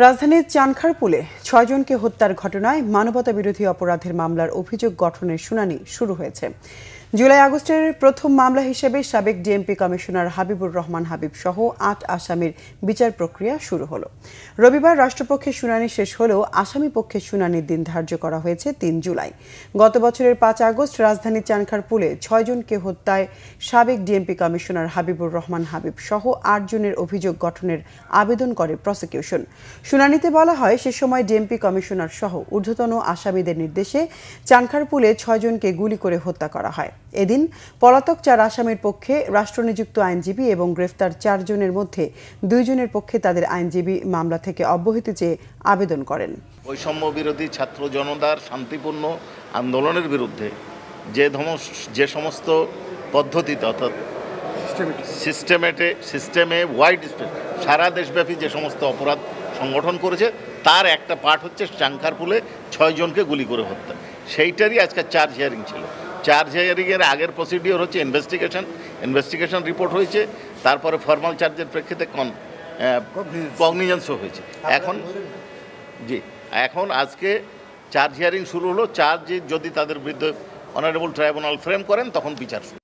রাজধানীর চানখারপুলে ৬ জনকে হত্যার ঘটনায় মানবতাবিরোধী অপরাধের মামলার অভিযোগ গঠনের শুনানি শুরু হয়েছে। জুলাই আগস্টের প্রথম মামলা হিসেবে সাবেক ডিএমপি কমিশনার হাবিবুর রহমান হাবিব সহ ৮ আসামির বিচার প্রক্রিয়া শুরু হলো। রবিবার রাষ্ট্রপক্ষের শুনানি শেষ হলেও আসামি পক্ষের শুনানির দিন ধার্য করা হয়েছে ৩ জুলাই। গত বছরের ৫ আগস্ট রাজধানীর চানখারপুলে ৬ জনকে হত্যায় সাবেক ডিএমপি কমিশনার হাবিবুর রহমান হাবিব সহ ৮ জনের অভিযোগ গঠনের আবেদন করে প্রসিকিউশন। শুনানিতে বলা হয়, সে সময় ডিএমপি কমিশনার সহ ঊর্ধ্বতন আসামিদের নির্দেশে চানখারপুলে ৬ জনকে গুলি করে হত্যা করা হয়। এদিন পলাতক ৪ আসামির পক্ষে রাষ্ট্রনিযুক্ত আইনজীবী এবং গ্রেফতার ৪ জনের মধ্যে ২ জনের পক্ষে তাদের আইনজীবী মামলা থেকে অব্যাহতি চেয়ে আবেদন করেন। বৈষম্য বিরোধী ছাত্র জনতার শান্তিপূর্ণ আন্দোলনের বিরুদ্ধে যে সমস্ত পদ্ধতিতে অর্থাৎ সিস্টেমে ওয়াইড সারা দেশব্যাপী যে সমস্ত অপরাধ সংগঠন করেছে, তার একটা পার্ট হচ্ছে চানখারপুলে ৬ জনকে গুলি করে হত্যা। সেইটারই আজকে চার্জ হিয়ারিং ছিল। চার্জ হিয়ারিংয়ের আগের প্রসিডিওর হচ্ছে ইনভেস্টিগেশন রিপোর্ট হয়েছে, তারপরে ফর্মাল চার্জের প্রেক্ষিতে কগনিজেন্সও হয়েছে। এখন আজকে চার্জ হিয়ারিং শুরু হলো। চার্জ যদি তাদের বিরুদ্ধে অনারেবল ট্রাইব্যুনাল ফ্রেম করেন তখন বিচার শুরু।